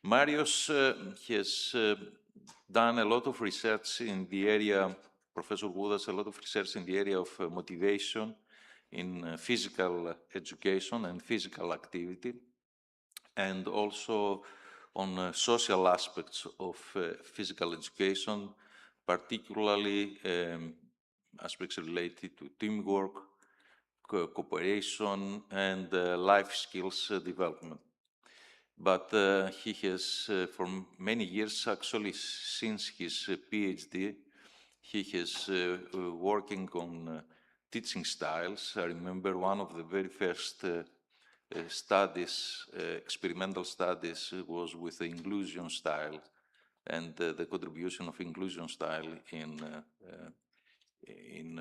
Marius has done a lot of research in the area, Professor Goudas, a lot of research in the area of motivation in physical education and physical activity, and also on social aspects of physical education, particularly aspects related to teamwork, cooperation, and life skills development. But he has, for many years, actually, since his PhD, he has working on teaching styles. I remember one of the very first studies, experimental studies, was with the inclusion style and the contribution of inclusion style in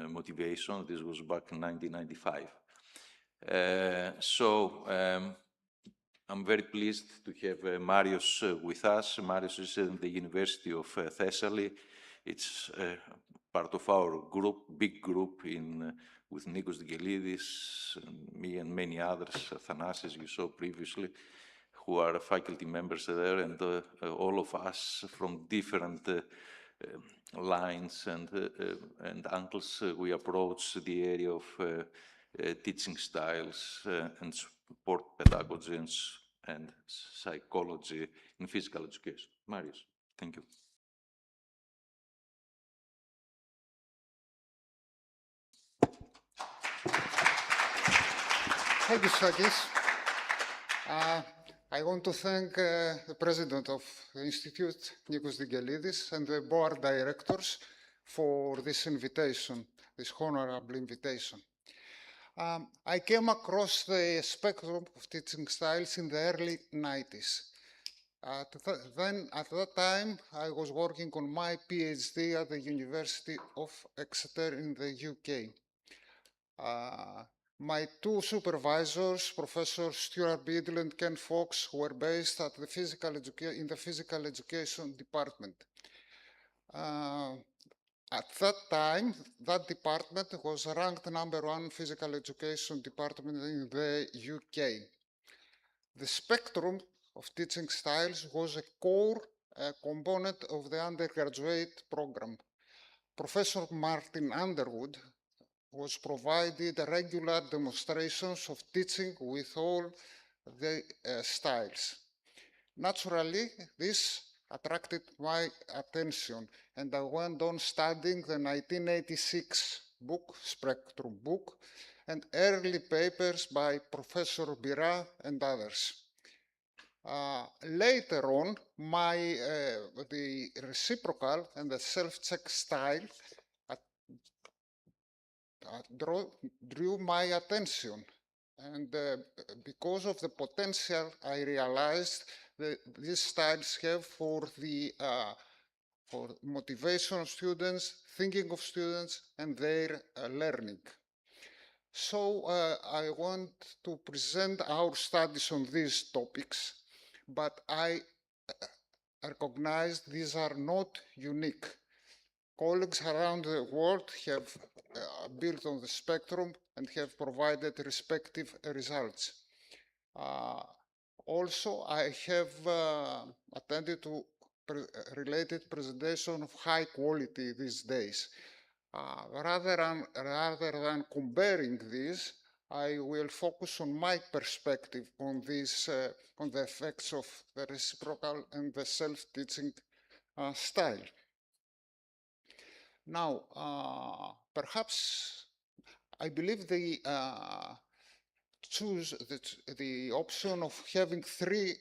motivation. This was back in 1995. I'm very pleased to have Marius with us. Marius is in the University of Thessaly. It's part of our group, big group with Nikos Digelidis, me and many others, Thanasis you saw previously, who are faculty members there, and all of us from different lines and angles, we approach the area of teaching styles and support pedagogy and psychology in physical education. Marius, thank you. Thank you, Sakis. I want to thank the president of the Institute, Nikos Digelidis, and the board directors for this invitation, this honorable invitation. I came across the spectrum of teaching styles in the early 90s. At that time, I was working on my PhD at the University of Exeter in the UK. My two supervisors, Professor Stuart Beadle and Ken Fox, were based at the in the physical education department. At that time, that department was ranked #1 physical education department in the UK. The spectrum of teaching styles was a core component of the undergraduate program. Professor Martin Underwood was provided regular demonstrations of teaching with all the styles. Naturally, this attracted my attention, and I went on studying the 1986 book, Spectrum book, and early papers by Professor Bira and others. Later on, the reciprocal and the self-check style drew my attention, and because of the potential I realized that these styles have for motivation of students, thinking of students, and their learning. So I want to present our studies on these topics, but I recognize these are not unique. Colleagues around the world have built on the spectrum and have provided respective results. Also, I have attended to related presentation of high quality these days. Rather than comparing these, I will focus on my perspective on these, on the effects of the reciprocal and the self-teaching style. Now, perhaps I believe the option of having three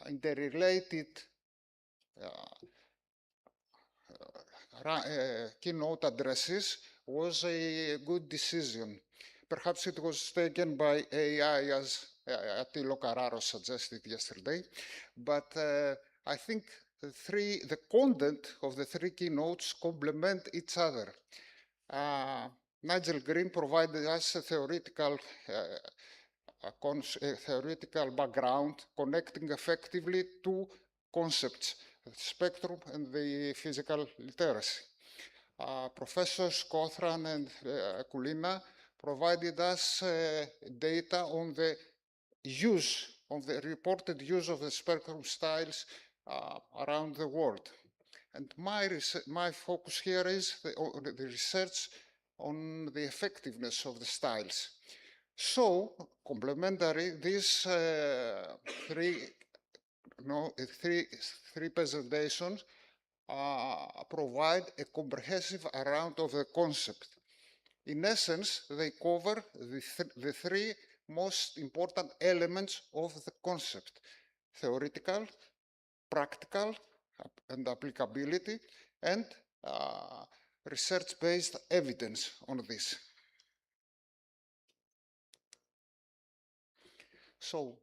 interrelated keynote addresses was a good decision. Perhaps it was taken by AI, as Attilo Carraro suggested yesterday, but I think the content of the three keynotes complement each other. Nigel Green provided us a theoretical background connecting effectively two concepts, the spectrum and the physical literacy. Professors Cothran and Kulina provided us data on the use of the reported use of the spectrum styles around the world. And my focus here is the research on the effectiveness of the styles. So, complementary, these three presentations provide a comprehensive account of the concept. In essence, they cover the three most important elements of the concept: theoretical, practical, and applicability, and research-based evidence on this. So,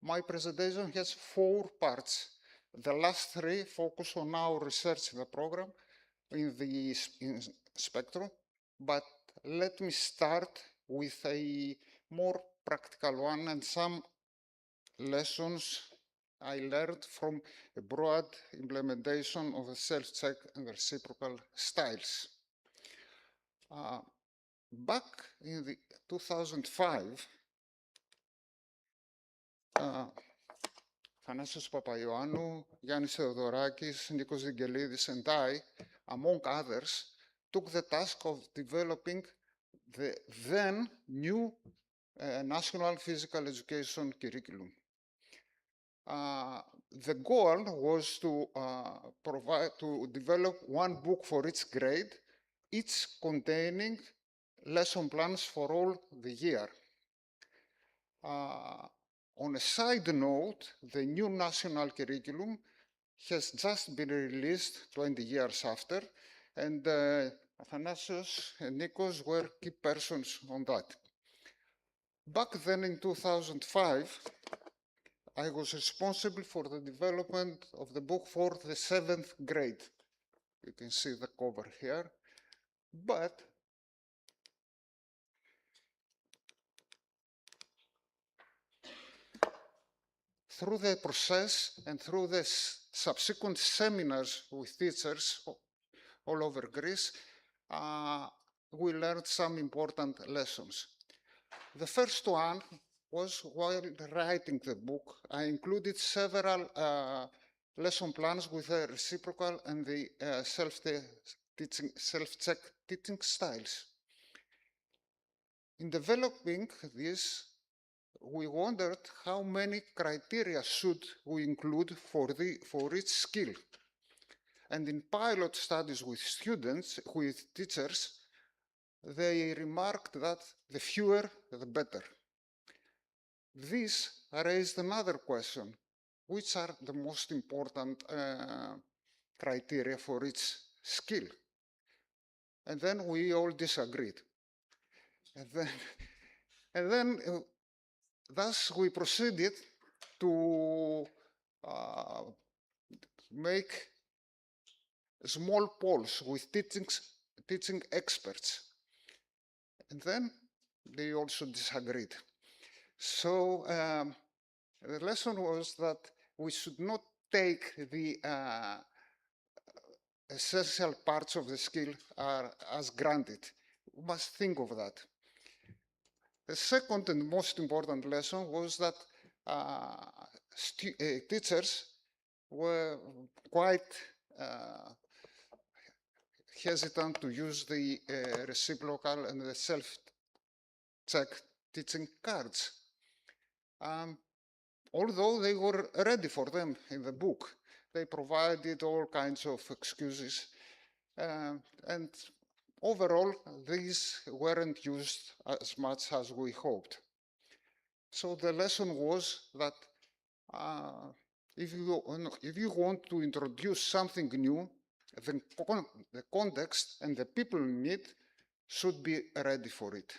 my presentation has 4 parts. The last 3 focus on our research in the program in the spectrum, but let me start with a more practical one and some lessons I learned from a broad implementation of the self-check and reciprocal styles. Back in the 2005, Thanasis Papaioannou, Yannis Theodorakis, Nikos Zingelidis, and I, among others, took the task of developing the then new national physical education curriculum. The goal was to develop one book for each grade, each containing lesson plans for all the year. On a side note, the new national curriculum has just been released 20 years after, and Athanasios and Nikos were key persons on that. Back then in 2005, I was responsible for the development of the book for the 7th grade. You can see the cover here. But through the process and through the subsequent seminars with teachers all over Greece, we learned some important lessons. The first one was while writing the book, I included several lesson plans with the reciprocal and the self-check teaching styles. In developing this, we wondered how many criteria should we include for each skill. And in pilot studies with students, with teachers, they remarked that the fewer, the better. This raised another question: which are the most important criteria for each skill? And then we all disagreed. And then thus we proceeded to make small polls with teaching experts. And then they also disagreed. So the lesson was that we should not take the essential parts of the skill as granted. We must think of that. The second and most important lesson was that teachers were quite hesitant to use the reciprocal and the self-check teaching cards. Although they were ready for them in the book, they provided all kinds of excuses, and overall, these weren't used as much as we hoped. So the lesson was that if you want to introduce something new, the context and the people in it should be ready for it.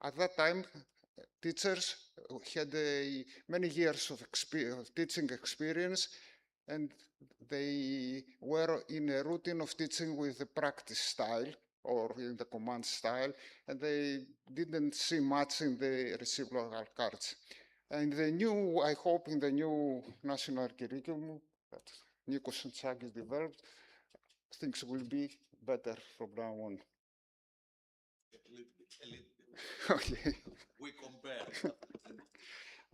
At that time, teachers had many years of teaching experience, and they were in a routine of teaching with the practice style or in the command style, and they didn't see much in the reciprocal cards. And I hope in the new national curriculum that Nikos and Tsakis developed, things will be better from now on. A little bit. Okay. We compare.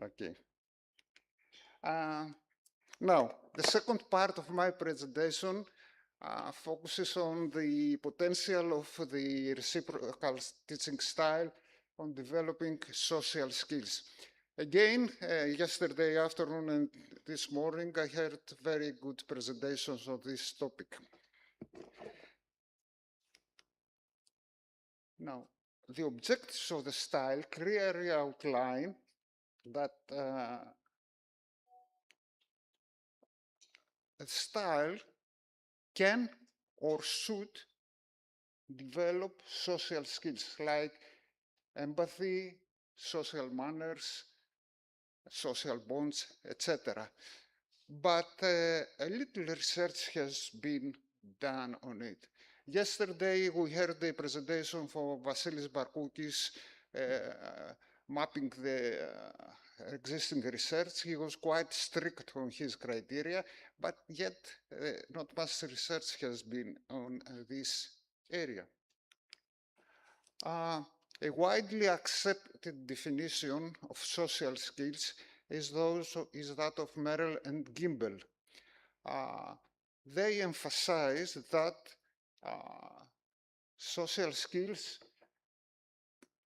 Okay. Now, the second part of my presentation focuses on the potential of the reciprocal teaching style on developing social skills. Again, yesterday afternoon and this morning, I heard very good presentations on this topic. Now, the objectives of the style clearly outline that a style can or should develop social skills like empathy, social manners, social bonds, etc. But a little research has been done on it. Yesterday, we heard the presentation from Vasilis Barkoukis mapping the existing research. He was quite strict on his criteria, but yet not much research has been on this area. A widely accepted definition of social skills is that of Merrill and Gimbel. They emphasize that social skills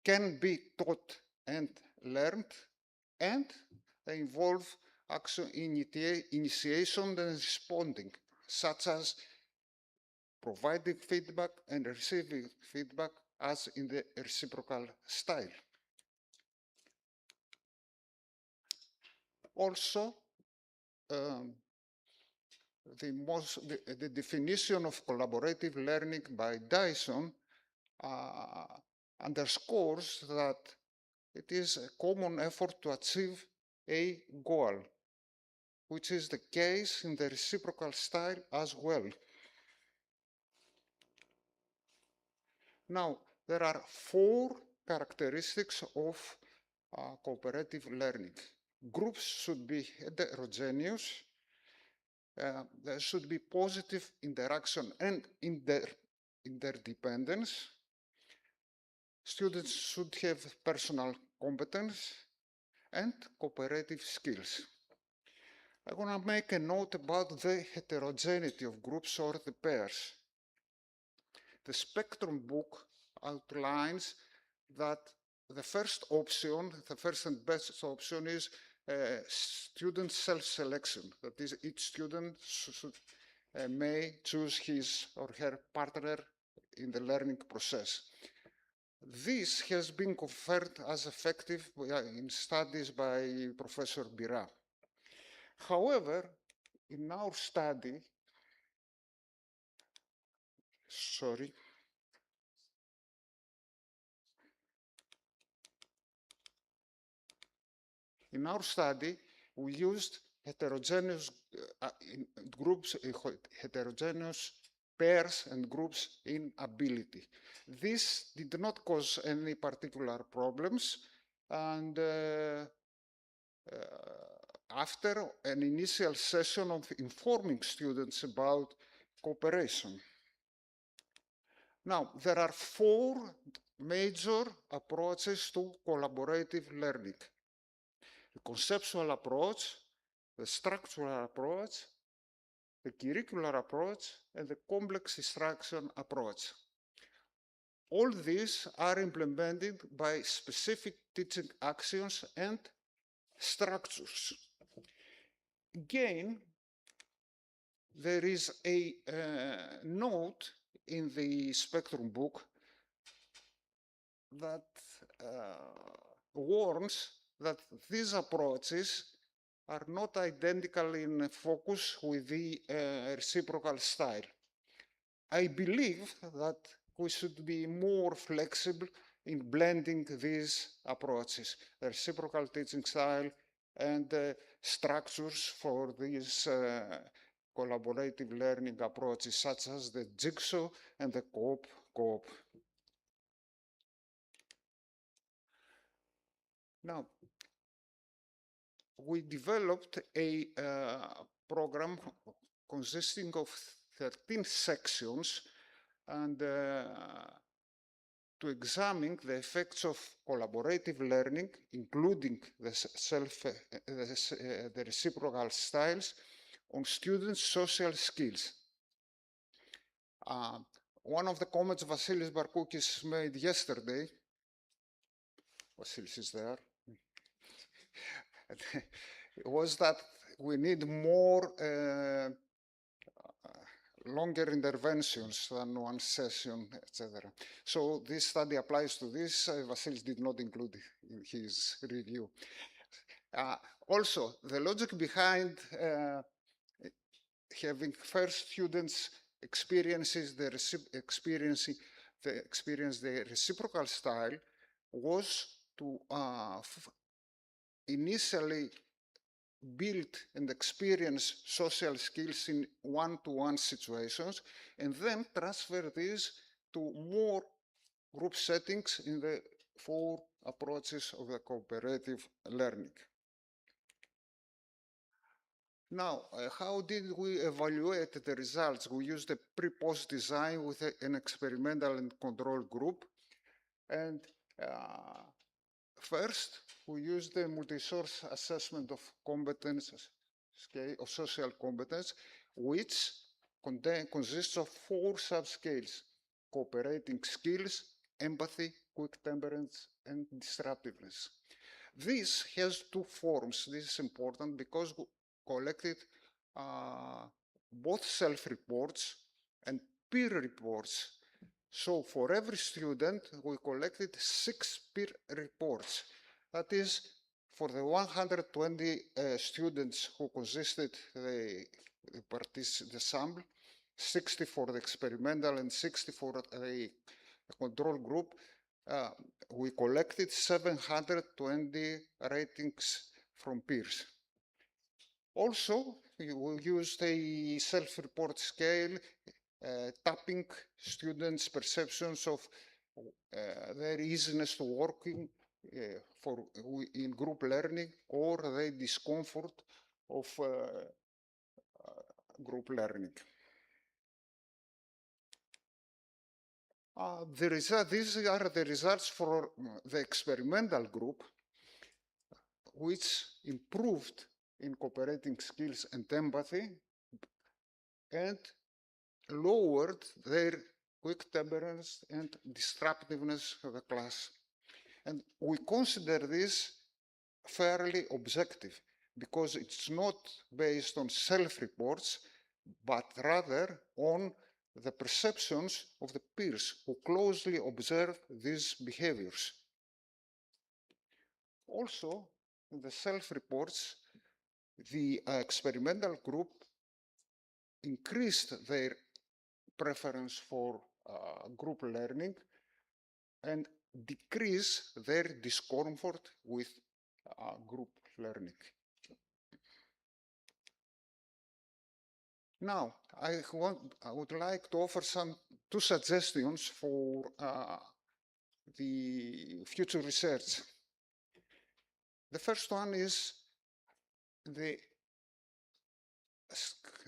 can be taught and learned, and they involve action initiation and responding, such as providing feedback and receiving feedback as in the reciprocal style. Also, the definition of collaborative learning by Dyson underscores that it is a common effort to achieve a goal, which is the case in the reciprocal style as well. Now, there are 4 characteristics of cooperative learning. Groups should be heterogeneous. There should be positive interaction and interdependence. Students should have personal competence and cooperative skills. I'm going to make a note about the heterogeneity of groups or the pairs. The Spectrum book outlines that the first option, the first and best option is student self-selection. That is, each student may choose his or her partner in the learning process. This has been confirmed as effective in studies by Professor Bira. However, in our study, in our study, we used heterogeneous groups, heterogeneous pairs and groups in ability. This did not cause any particular problems, and after an initial session of informing students about cooperation. Now, there are 4 major approaches to collaborative learning: the conceptual approach, the structural approach, the curricular approach, and the complex instruction approach. All these are implemented by specific teaching actions and structures. Again, there is a note in the Spectrum book that warns that these approaches are not identical in focus with the reciprocal style. I believe that we should be more flexible in blending these approaches, the reciprocal teaching style and structures for these collaborative learning approaches, such as the jigsaw and the co-op. Now, we developed a program consisting of 13 sections, and to examine the effects of collaborative learning, including the reciprocal styles, on students' social skills. One of the comments Vasilis Barkoukis made yesterday, Vasilis is there, was that we need more longer interventions than one session, etc. So this study applies to this. Vasilis did not include it in his review. Also, the logic behind having first students experience the reciprocal style was to initially build and experience social skills in one-to-one situations, and then transfer these to more group settings in the 4 approaches of the cooperative learning. Now, how did we evaluate the results? We used a pre-post design with an experimental and control group. And first, we used the multi-source assessment of competence, of social competence, which consists of 4 subscales: cooperating skills, empathy, quick temperance, and disruptiveness. This has 2 forms. This is important because we collected both self-reports and peer reports. So for every student, we collected 6 peer reports. That is, for the 120 students who consisted the sample, 60 for the experimental and 60 for the control group, we collected 720 ratings from peers. Also, we used a self-report scale, tapping students' perceptions of their easiness to working in group learning, or their discomfort of group learning. These are the results for the experimental group, which improved in cooperating skills and empathy, and lowered their quick temperance and disruptiveness of the class. And we consider this fairly objective, because it's not based on self-reports, but rather on the perceptions of the peers who closely observe these behaviors. Also, in the self-reports, the experimental group increased their preference for group learning and decreased their discomfort with group learning. Now, I would like to offer 2 suggestions for the future research. The first one is the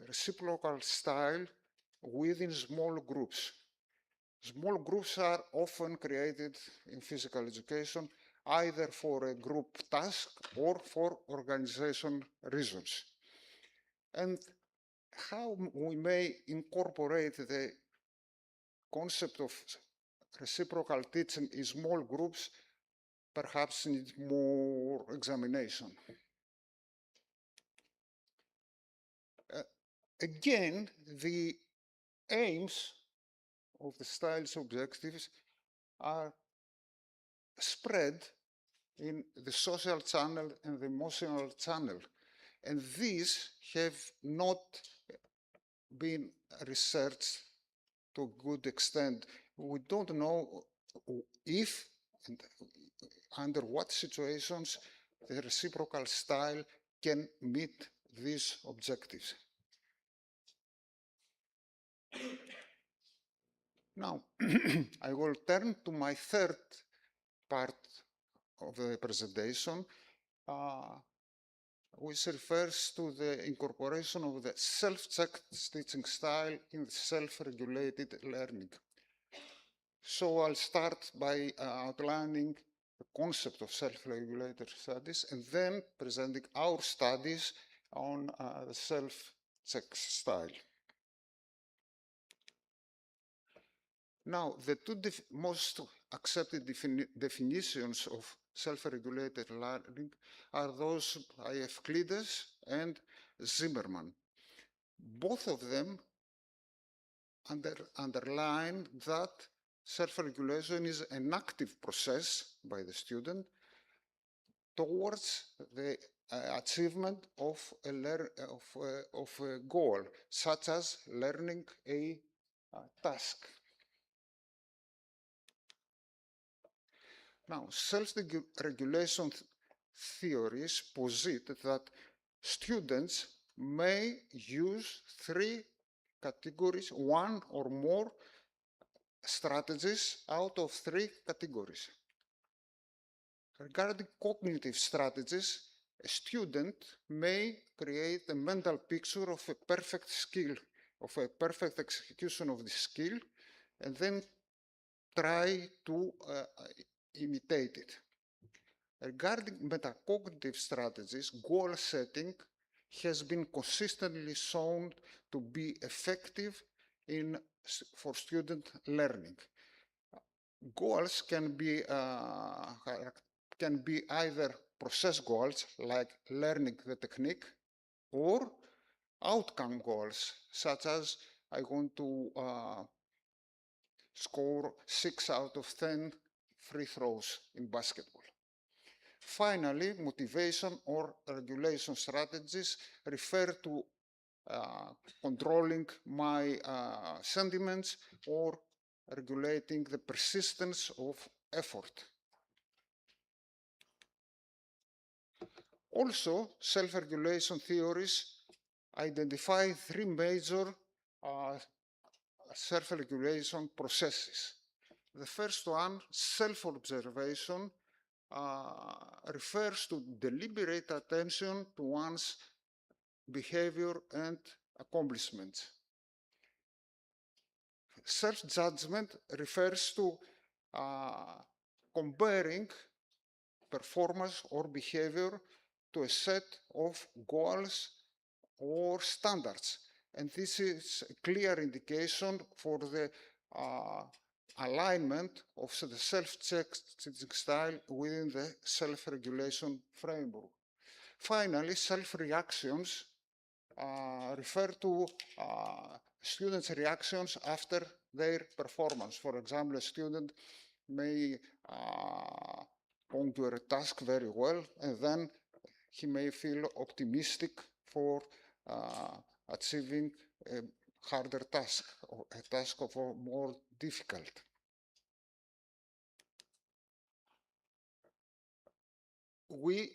reciprocal style within small groups. Small groups are often created in physical education either for a group task or for organization reasons. And how we may incorporate the concept of reciprocal teaching in small groups perhaps needs more examination. Again, the aims of the styles objectives are spread in the social channel and the emotional channel. And these have not been researched to a good extent. We don't know if and under what situations the reciprocal style can meet these objectives. Now, I will turn to my third part of the presentation, which refers to the incorporation of the self-checked teaching style in self-regulated learning. So I'll start by outlining the concept of self-regulated studies and then presenting our studies on the self-check style. Now, the two most accepted definitions of self-regulated learning are those by Goudas and Zimmerman. Both of them underline that self-regulation is an active process by the student towards the achievement of a goal, such as learning a task. Now, self-regulation theories posit that students may use three categories, one or more strategies out of three categories. Regarding cognitive strategies, a student may create a mental picture of a perfect skill, of a perfect execution of the skill, and then try to imitate it. Regarding metacognitive strategies, goal setting has been consistently shown to be effective for student learning. Goals can be either process goals, like learning the technique, or outcome goals, such as I want to score 6 out of 10 free throws in basketball. Finally, motivation or regulation strategies refer to controlling my sentiments or regulating the persistence of effort. Also, self-regulation theories identify three major self-regulation processes. The first one, self-observation, refers to deliberate attention to one's behavior and accomplishments. Self-judgment refers to comparing performance or behavior to a set of goals or standards. And this is a clear indication for the alignment of the self-checking style within the self-regulation framework. Finally, self-reactions refer to students' reactions after their performance. For example, a student may conquer a task very well, and then he may feel optimistic for achieving a harder task, or a task of a more difficult. We,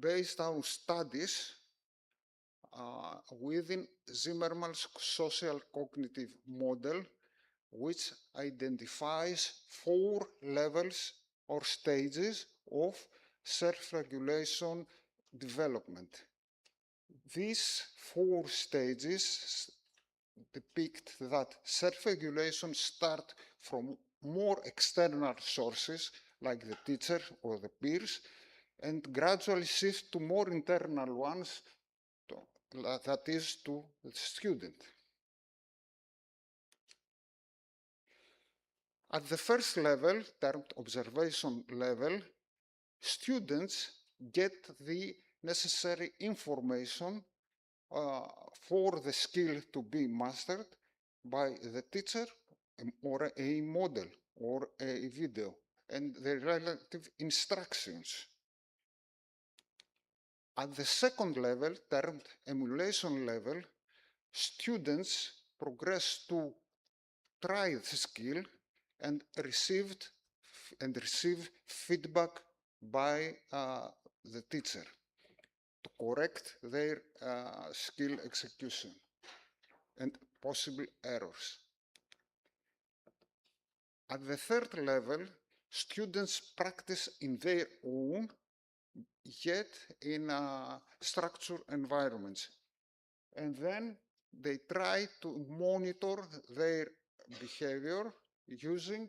based on studies within Zimmerman's social cognitive model, which identifies 4 levels or stages of self-regulation development. These 4 stages depict that self-regulation starts from more external sources, like the teacher or the peers, and gradually shift to more internal ones, that is, to the student. At the first level, termed observation level, students get the necessary information for the skill to be mastered by the teacher or a model or a video and the relative instructions. At the second level, termed emulation level, students progress to try the skill and receive feedback by the teacher to correct their skill execution and possible errors. At the third level, students practice in their own, yet in structured environments. And then they try to monitor their behavior using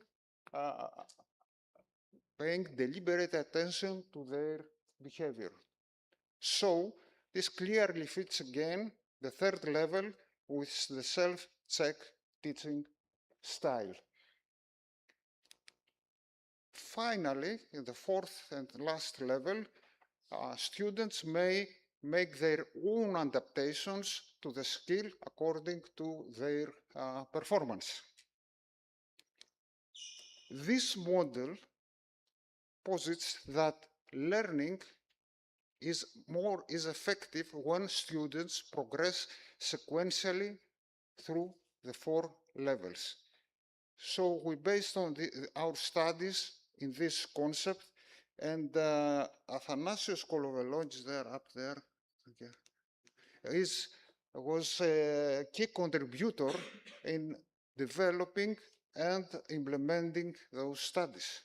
paying deliberate attention to their behavior. So this clearly fits again the third level with the self-check teaching style. Finally, in the fourth and last level, students may make their own adaptations to the skill according to their performance. This model posits that learning is effective when students progress sequentially through the 4 levels. So we based on our studies in this concept, and Athanasios Kolovelogis there, up there, was a key contributor in developing and implementing those studies.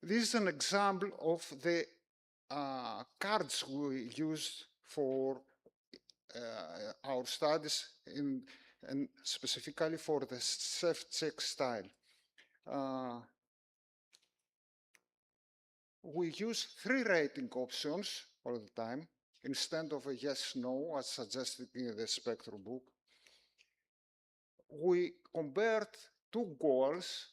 This is an example of the cards we used for our studies and specifically for the self-check style. We use 3 rating options all the time instead of a yes, no, as suggested in the Spectrum book. We compared 2 goals,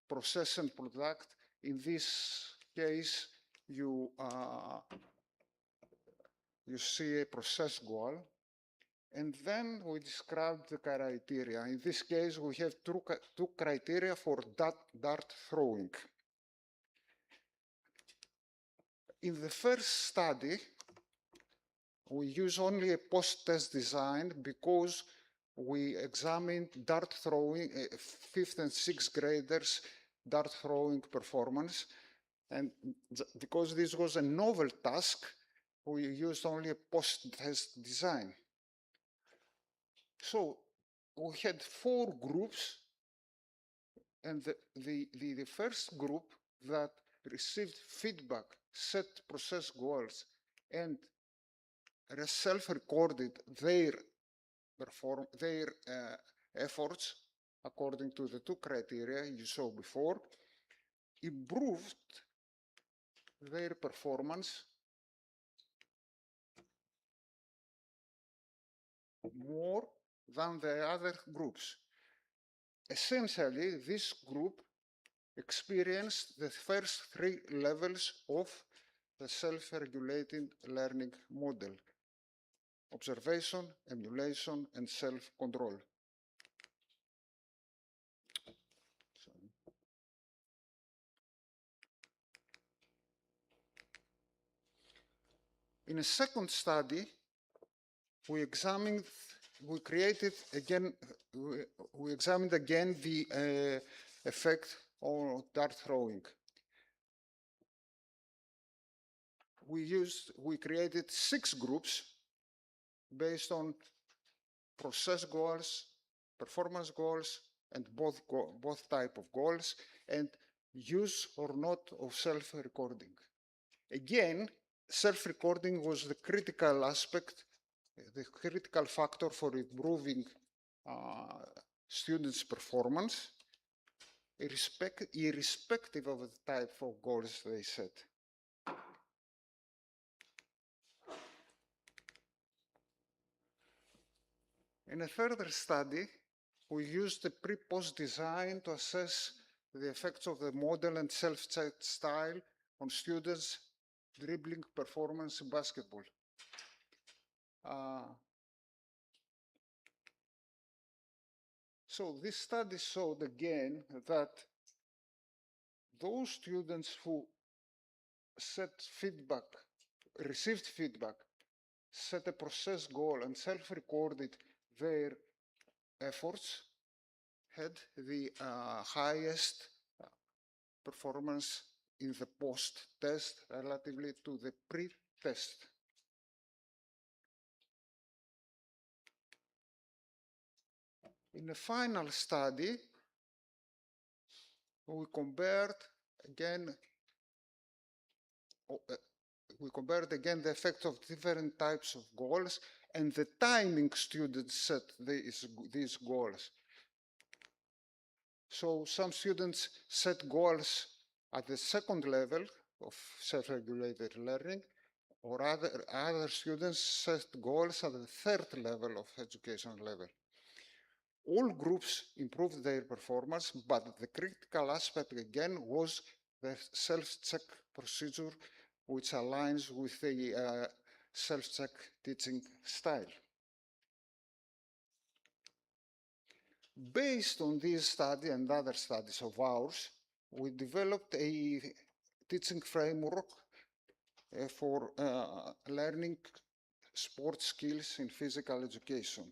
process and product. In this case, you see a process goal, and then we described the criteria. In this case, we have 2 criteria for dart throwing. In the first study, we use only a post-test design because we examined dart throwing, 5th and 6th graders dart throwing performance. And because this was a novel task, we used only a post-test design. So we had 4 groups, and the first group that received feedback, set process goals, and self-recorded their efforts according to the 2 criteria you saw before, improved their performance more than the other groups. Essentially, this group experienced the first 3 levels of the self-regulating learning model: observation, emulation, and self-control. In a second study, we examined again the effect on dart throwing. We created 6 groups based on process goals, performance goals, and both type of goals, and use or not of self-recording. Again, self-recording was the critical aspect, the critical factor for improving students' performance, irrespective of the type of goals they set. In a further study, we used a pre-post design to assess the effects of the model and self-check style on students' dribbling performance in basketball. So this study showed again that those students who received feedback, set a process goal, and self-recorded their efforts had the highest performance in the post-test relatively to the pre-test. In the final study, we compared again the effect of different types of goals and the timing students set these goals. So some students set goals at the second level of self-regulated learning, or other students set goals at the third level of education level. All groups improved their performance, but the critical aspect again was the self-check procedure, which aligns with the self-check teaching style. Based on this study and other studies of ours, we developed a teaching framework for learning sport skills in physical education.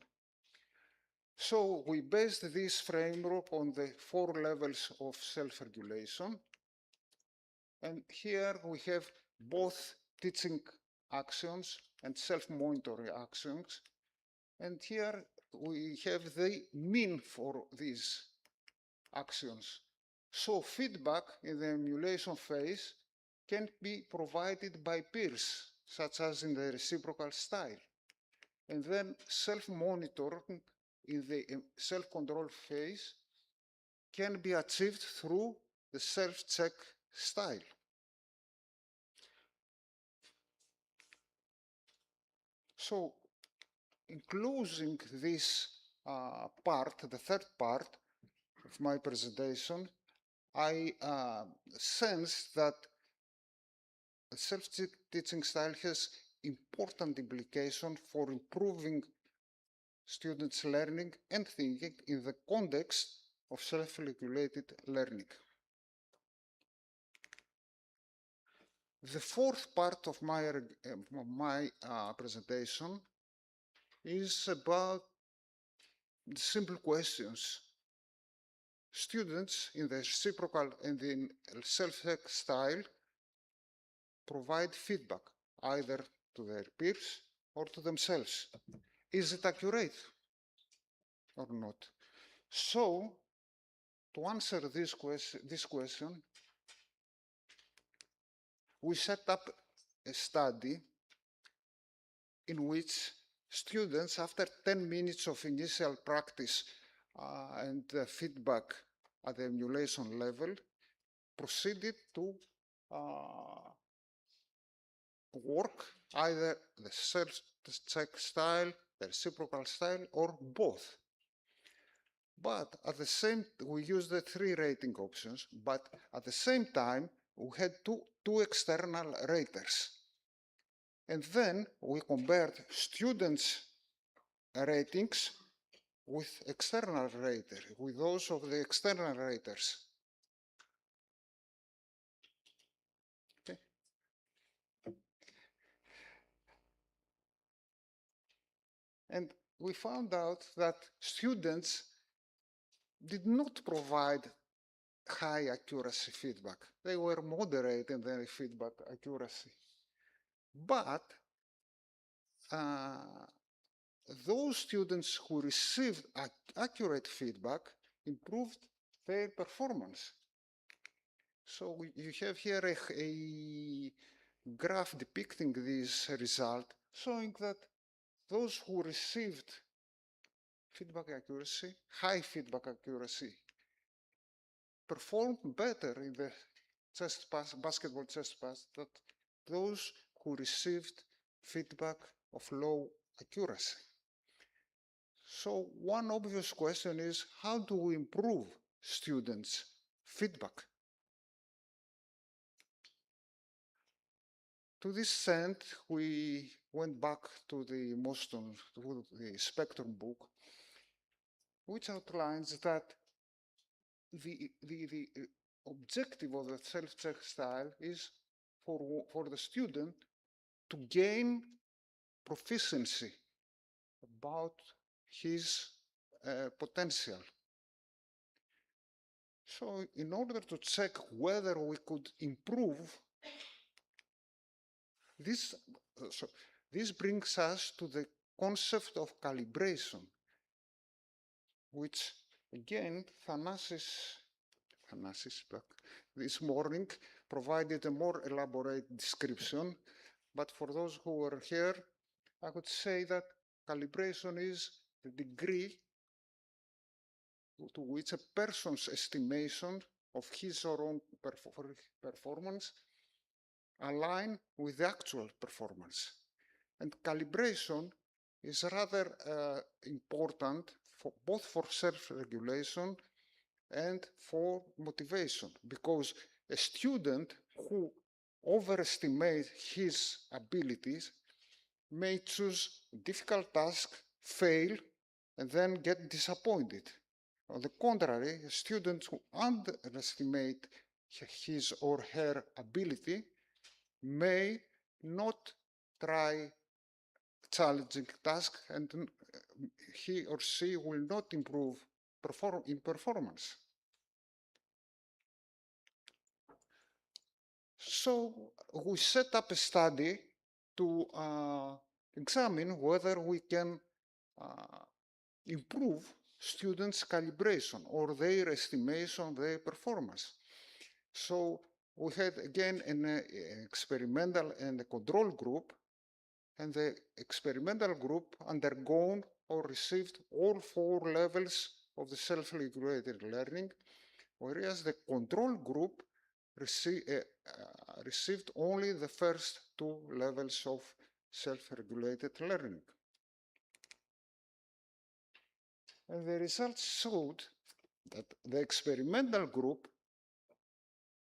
So we based this framework on the 4 levels of self-regulation. And here we have both teaching actions and self-monitoring actions. And here we have the mean for these actions. So feedback in the emulation phase can be provided by peers, such as in the reciprocal style. And then self-monitoring in the self-control phase can be achieved through the self-check style. So in closing this part, the third part of my presentation, I sense that the self-teaching style has important implications for improving students' learning and thinking in the context of self-regulated learning. The fourth part of my presentation is about the simple questions. Students in the reciprocal and in self-check style provide feedback either to their peers or to themselves. Is it accurate or not? So, to answer this question, we set up a study in which students, after 10 minutes of initial practice and feedback at the emulation level, proceeded to work either the self-check style, the reciprocal style, or both. But at the same, we used the 3 rating options, but at the same time, we had two external raters. And then we compared students' ratings with external raters, with those of the external raters. Okay. And we found out that students did not provide high accuracy feedback. They were moderate in their feedback accuracy. But those students who received accurate feedback improved their performance. So you have here a graph depicting this result, showing that those who received feedback accuracy, high feedback accuracy, performed better in the chest pass, basketball chest pass, than those who received feedback of low accuracy. So one obvious question is, how do we improve students' feedback? To this end, we went back to the Spectrum book, which outlines that the objective of the self-check style is for the student to gain proficiency about his potential. So in order to check whether we could improve this, this brings us to the concept of calibration, which again Thanasis this morning provided a more elaborate description. But for those who were here, I would say that calibration is the degree to which a person's estimation of his or own performance align with the actual performance. And calibration is rather important for both for self-regulation and for motivation, because a student who overestimates his abilities may choose a difficult task, fail, and then get disappointed. On the contrary, a student who underestimate his or her ability may not try challenging task, and he or she will not improve in performance. So we set up a study to examine whether we can improve students' calibration or their estimation, their performance. So we had again an experimental and a control group, and the experimental group undergone or received all 4 levels of the self-regulated learning, whereas the control group received only the first 2 levels of self-regulated learning. And the results showed that the experimental group,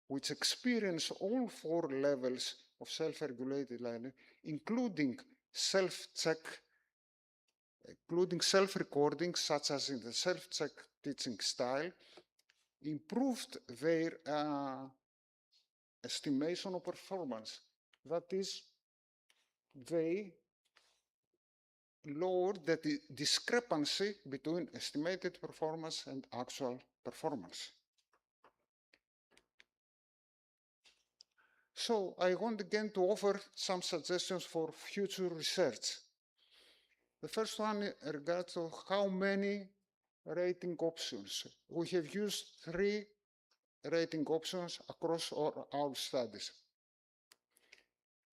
which experienced all 4 levels of self-regulated learning, including self-check, including self-recording, such as in the self-check teaching style, improved their estimation of performance. That is, they lowered the discrepancy between estimated performance and actual performance. So I want again to offer some suggestions for future research. The first one regards to how many rating options. We have used 3 rating options across our studies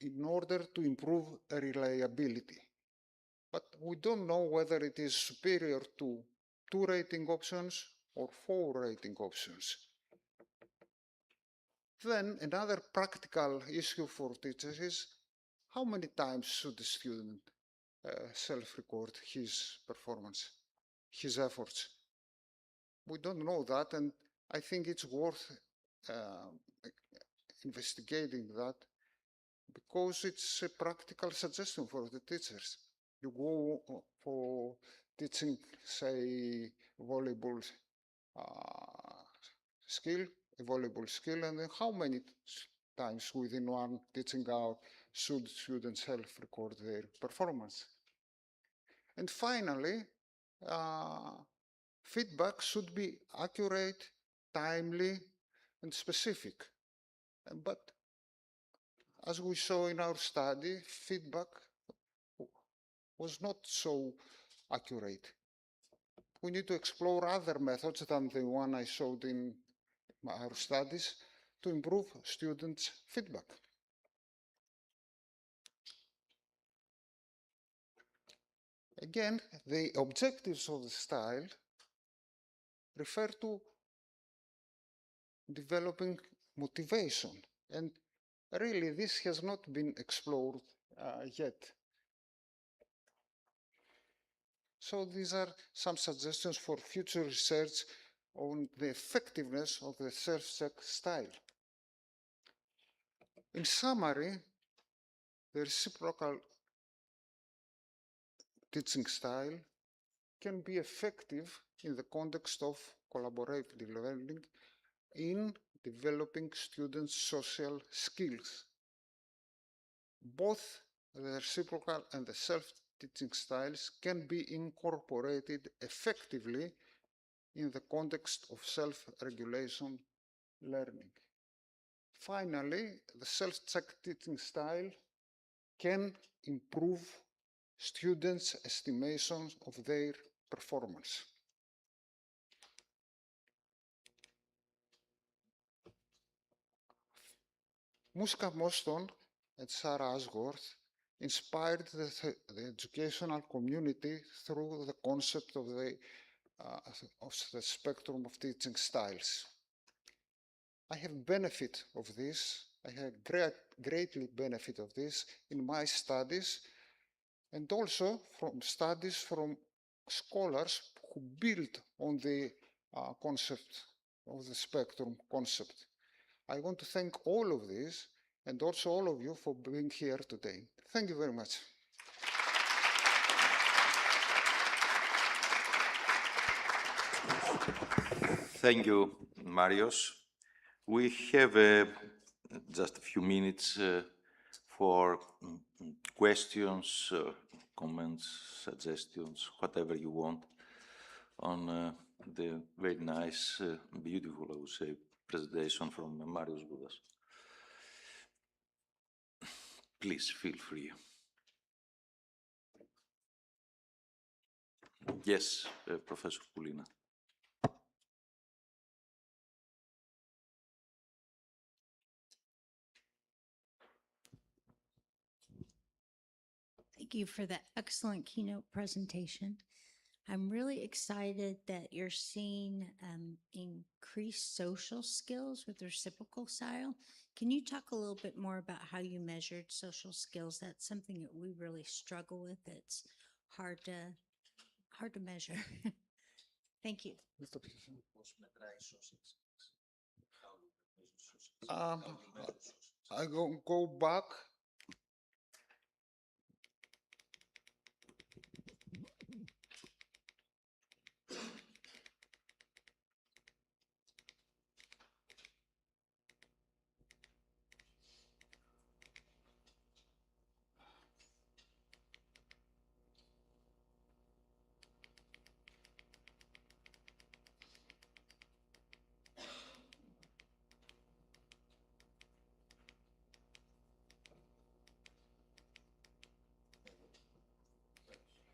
in order to improve reliability. But we don't know whether it is superior to 2 rating options or 4 rating options. Then another practical issue for teachers is how many times should the student self-record his performance, his efforts. We don't know that, and I think it's worth investigating that, because it's a practical suggestion for the teachers. You go for teaching, say, volleyball skill, a volleyball skill, and then how many times within one teaching hour should students self-record their performance? And finally, feedback should be accurate, timely, and specific. But as we saw in our study, feedback was not so accurate. We need to explore other methods than the one I showed in our studies to improve students' feedback. Again, the objectives of the style refer to developing motivation, and really this has not been explored yet. So these are some suggestions for future research on the effectiveness of the self-check style. In summary, the reciprocal teaching style can be effective in the context of collaborative learning in developing students' social skills. Both the reciprocal and the self-teaching styles can be incorporated effectively in the context of self-regulation learning. Finally, the self-check teaching style can improve students' estimations of their performance. Muska Moston and Sarah Ashworth inspired the educational community through the concept of the spectrum of teaching styles. I have benefit of this. I have greatly benefit of this in my studies, and also from studies from scholars who build on the concept of the spectrum concept. I want to thank all of this and also all of you for being here today. Thank you very much. Thank you, Marios. We have just a few minutes for questions, comments, suggestions, whatever you want on the very nice, beautiful, I would say, presentation from Marios Goudas. Please feel free. Yes, Professor Poulina. Thank you for that excellent keynote presentation. I'm really excited that you're seeing increased social skills with reciprocal style. Can you talk a little bit more about how you measured social skills? That's something that we really struggle with. It's hard to measure. Thank you. I go back.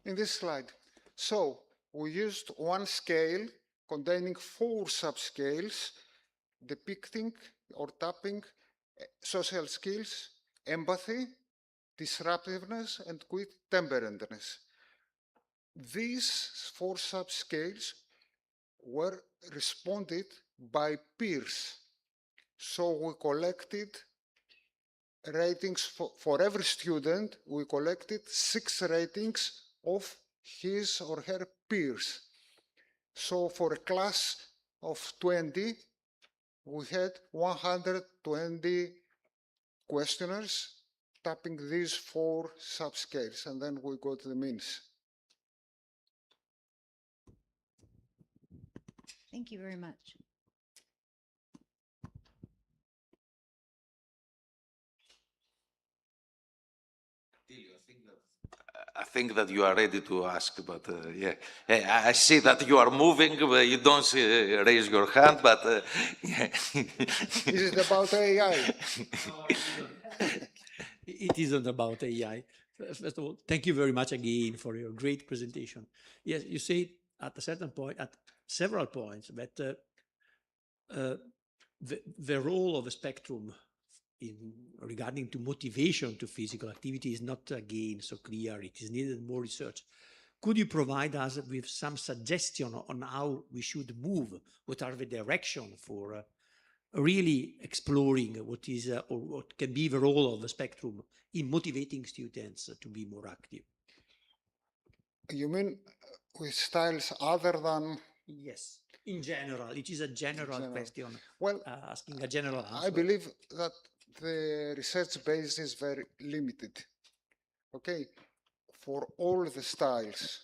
In this slide. So we used one scale containing 4 subscales depicting or tapping social skills, empathy, disruptiveness, and quick temperedness. These 4 subscales were responded by peers. So we collected ratings for every student. We collected 6 ratings of his or her peers. So for a class of 20, we had 120 questionnaires tapping these 4 subscales, and then we got the means. Thank you very much. I think that you are ready to ask, but yeah, I see that you are moving. But you don't raise your hand, but yeah. Is it about AI? It isn't about AI. First of all, thank you very much again for your great presentation. Yes, you said at a certain point, at several points, that the role of the spectrum regarding to motivation to physical activity is not again so clear. It is needed more research. Could you provide us with some suggestion on how we should move? What are the direction for really exploring what is or what can be the role of the spectrum in motivating students to be more active? You mean with styles other than? Yes, in general. It is a general question. Well, asking a general answer. I believe that the research base is very limited. Okay, for all the styles.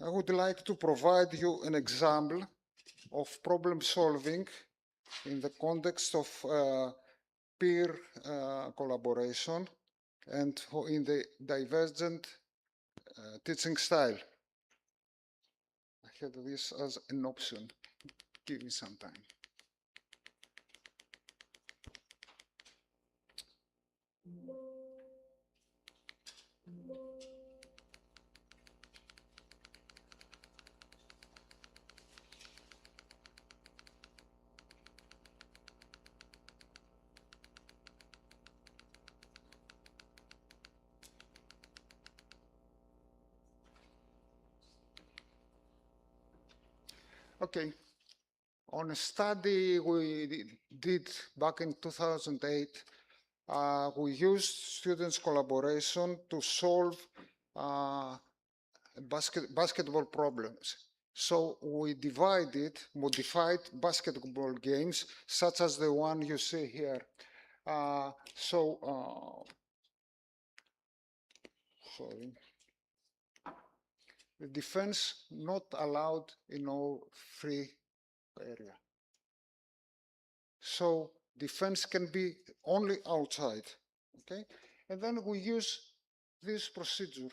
I would like to provide you an example of problem solving in the context of peer collaboration and in the divergent teaching style. I had this as an option. Give me some time. Okay. On a study we did back in 2008, we used students' collaboration to solve basketball problems. So we modified basketball games, such as the one you see here. Sorry. The defense not allowed in all free area. So defense can be only outside, okay? And then we use this procedure.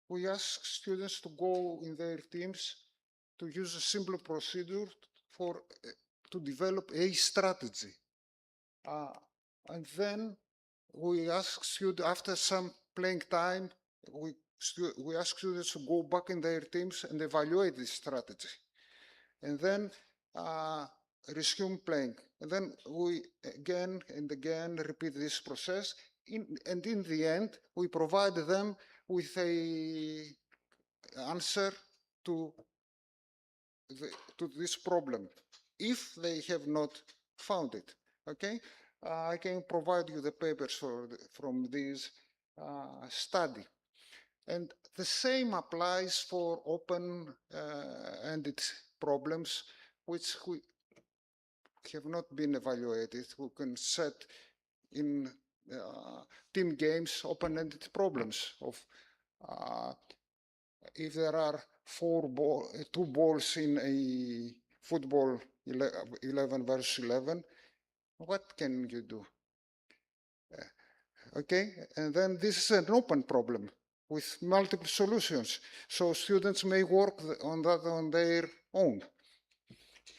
We ask students to go in their teams to use a simple procedure to develop a strategy. And then we ask students, after some playing time, we ask students to go back in their teams and evaluate this strategy. And then resume playing. And then we again and again repeat this process. And in the end, we provide them with a answer to this problem, if they have not found it, okay? I can provide you the papers from this study. And the same applies for open-ended problems, which have not been evaluated. We can set in team games open-ended problems of if there are two balls in a football 11 versus 11, what can you do? Okay, and then this is an open problem with multiple solutions. So students may work on that on their own.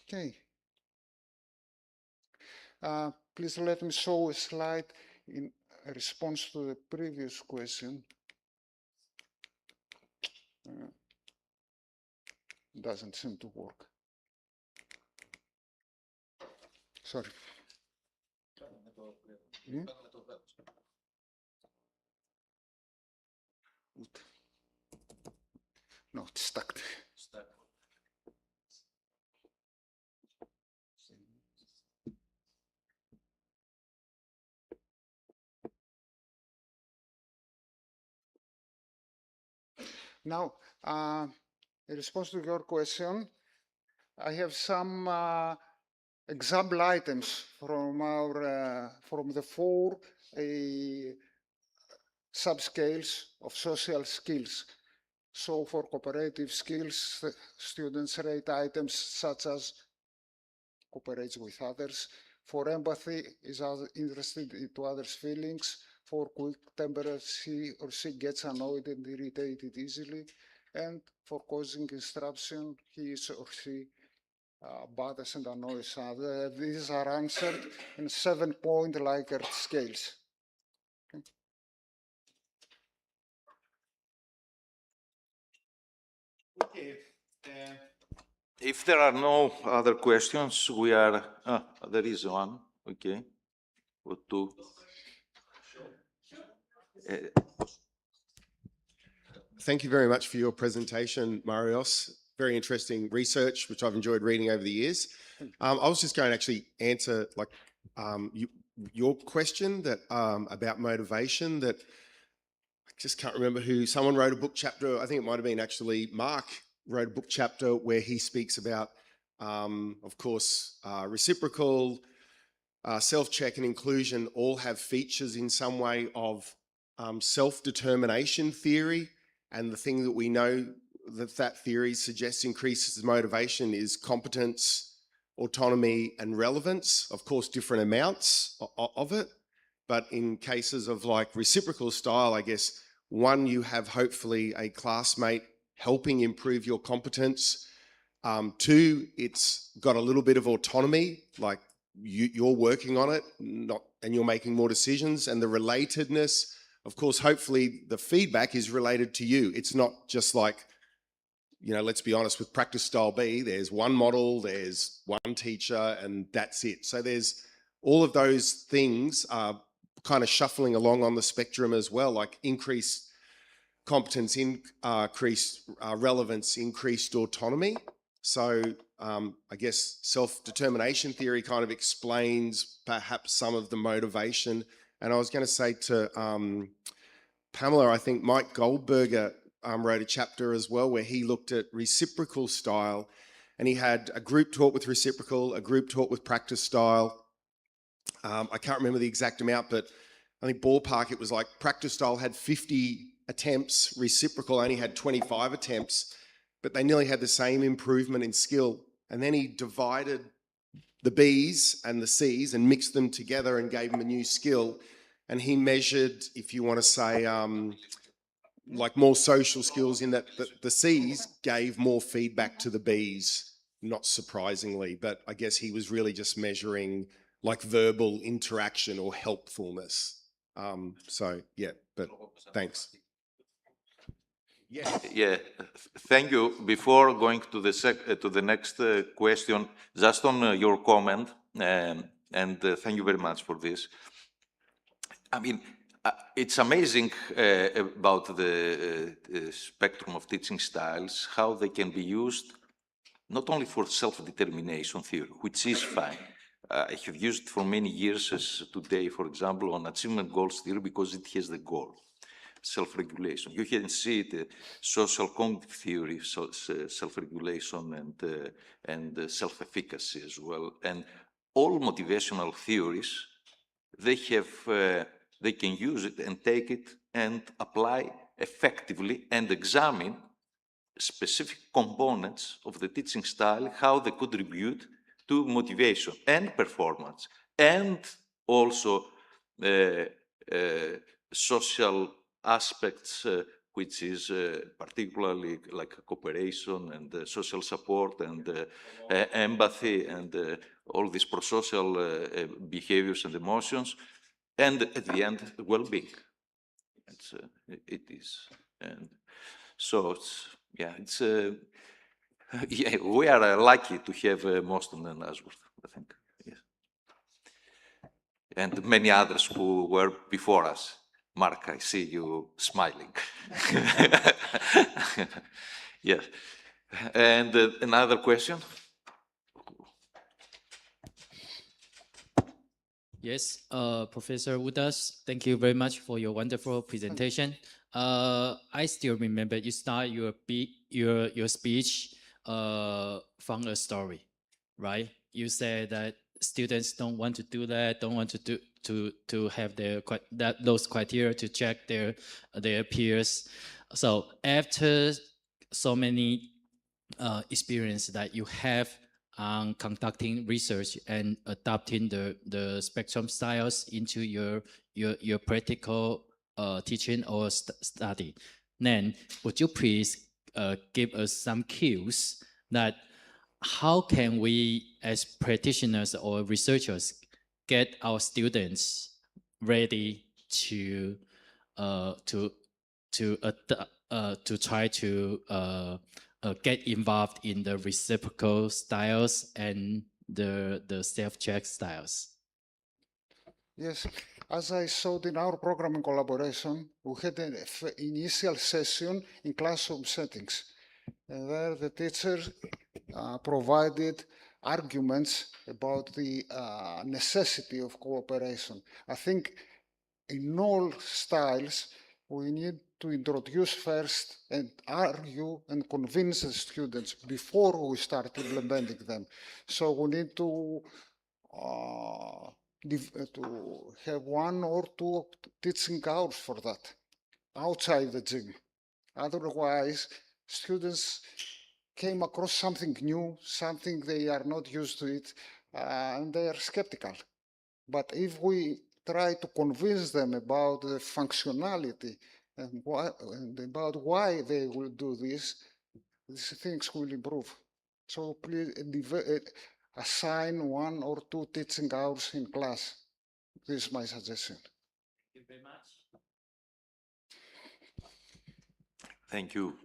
Okay. Please let me show a slide in response to the previous question. Doesn't seem to work. Sorry. No, it's stuck. Now, in response to your question, I have some example items from from the four subscales of social skills. So for cooperative skills, students rate items such as cooperates with others. For empathy, is interested into others' feelings. For quick temperance, he or she gets annoyed and irritated easily. And for causing instruction, he or she bothers and annoys others. These are answered in 7-point Likert scales. Okay. If there are no other questions, we are, there is one, okay, or two. Thank you very much for your presentation, Marios. Very interesting research, which I've enjoyed reading over the years. I was just going to actually answer your question that about motivation. That I just can't remember who. Someone wrote a book chapter. I think it might have been actually Mark wrote a book chapter where he speaks about, of course, reciprocal, self-check and inclusion all have features in some way of self-determination theory. And the thing that we know that theory suggests increases motivation is competence, autonomy, and relevance. Of course, different amounts of it. But in cases of like reciprocal style, I guess, one, you have hopefully a classmate helping improve your competence. Two, it's got a little bit of autonomy, like you're working on it, and you're making more decisions. And the relatedness, of course, hopefully the feedback is related to you. It's not just like, you know, let's be honest, with practice style B, there's one model, there's one teacher, and that's it. So there's all of those things are kind of shuffling along on the spectrum as well, like increased competence, increased relevance, increased autonomy. So I guess self-determination theory kind of explains perhaps some of the motivation. And I was going to say to Pamela, I think Mike Goldberger wrote a chapter as well where he looked at reciprocal style, and he had a group taught with reciprocal, a group taught with practice style. I can't remember the exact amount, but I think ballpark it was like practice style had 50 attempts, reciprocal only had 25 attempts, but they nearly had the same improvement in skill. And then he divided the B's and the C's and mixed them together and gave them a new skill. And he measured, if you want to say, like more social skills, in that the C's gave more feedback to the B's, not surprisingly, but I guess he was really just measuring like verbal interaction or helpfulness. So yeah, but thanks. Yes. Yeah, thank you. Before going to the next question, just on your comment, and thank you very much for this. I mean, it's amazing about the spectrum of teaching styles, how they can be used not only for self-determination theory, which is fine. I have used it for many years, as today, for example, on achievement goals theory, because it has the goal, self-regulation. You can see it, social cognitive theory, so, self-regulation and self-efficacy as well. And all motivational theories, they have, they can use it and take it and apply effectively and examine specific components of the teaching style, how they contribute to motivation and performance, and also social aspects, which is particularly like cooperation and social support and empathy and all these prosocial behaviors and emotions, and at the end, well-being. It is. And so it's, yeah, it's yeah, we are lucky to have Moston and Ashworth, I think. Yes. And many others who were before us. Mark, I see you smiling. Yes. And another question? Yes, Professor Goudas, thank you very much for your wonderful presentation. I still remember you start your speech from a story, right? You said that students don't want to do that, don't want to have those criteria to check their peers. So after so many experience that you have on conducting research and adopting the spectrum styles into your practical teaching or study. Then would you please give us some cues that how can we as practitioners or researchers get our students ready to try to get involved in the reciprocal styles and the self-check styles? Yes, as I showed in our programming collaboration, we had an initial session in classroom settings. And there the teacher provided arguments about the necessity of cooperation. I think in all styles, we need to introduce first and argue and convince the students before we start implementing them. So we need to have 1 or 2 teaching hours for that outside the gym. Otherwise, students came across something new, something they are not used to it, and they are skeptical. But if we try to convince them about the functionality and about why they will do this, these things will improve. So please assign 1 or 2 teaching hours in class. This is my suggestion. Thank you very much. Thank you.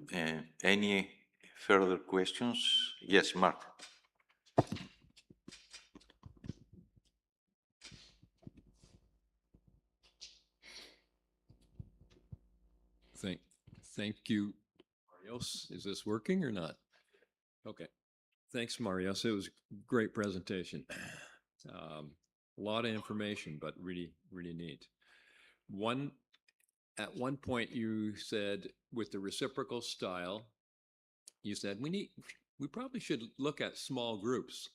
Any further questions? Yes, Mark. Thank you. Marios, is this working or not? Okay. Thanks, Marios. It was a great presentation. A lot of information, but really, really neat. At one point you said with the reciprocal style, you said we probably should look at small groups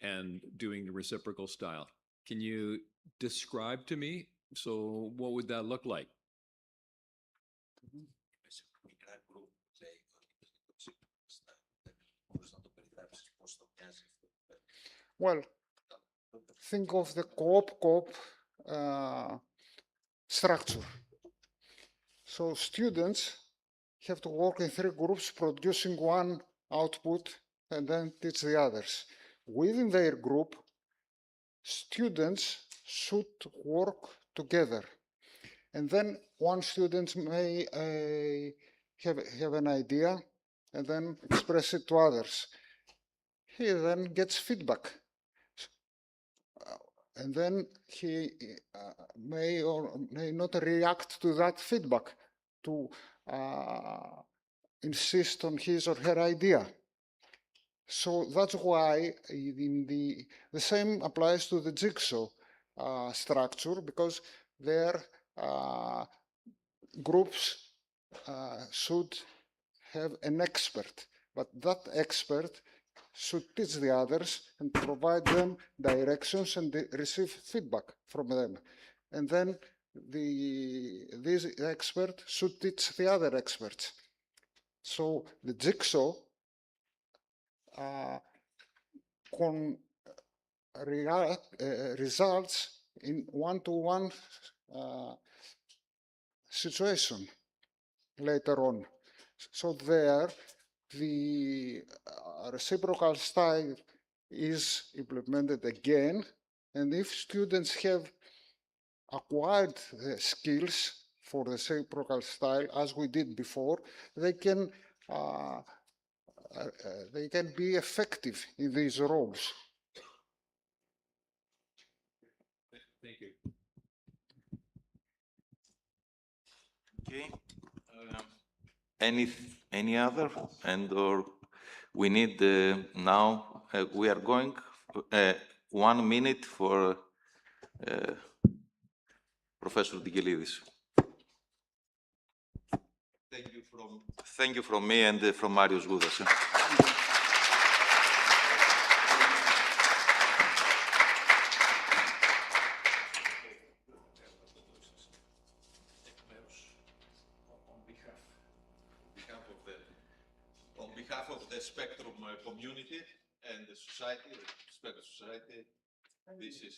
and doing the reciprocal style. Can you describe to me? So what would that look like? Well, think of the co-op structure. So students have to work in 3 groups, producing one output and then teach the others. Within their group, students should work together. And then one student may have an idea and then express it to others. He then gets feedback. And then he may or may not react to that feedback to insist on his or her idea. So that's why the same applies to the jigsaw structure, because their groups should have an expert, but that expert should teach the others and provide them directions and receive feedback from them. And then this expert should teach the other experts. So the jigsaw results in one-to-one situation later on. So there, the reciprocal style is implemented again, and if students have acquired the skills for the reciprocal style, as we did before, they can be effective in these roles. Thank you. Okay. Any other? Or we need now, we are going 1 minute for Professor Digelidis. Thank you from me and from Marios Goudas. On behalf of the Spectrum community and the society, the Spectrum Society, this is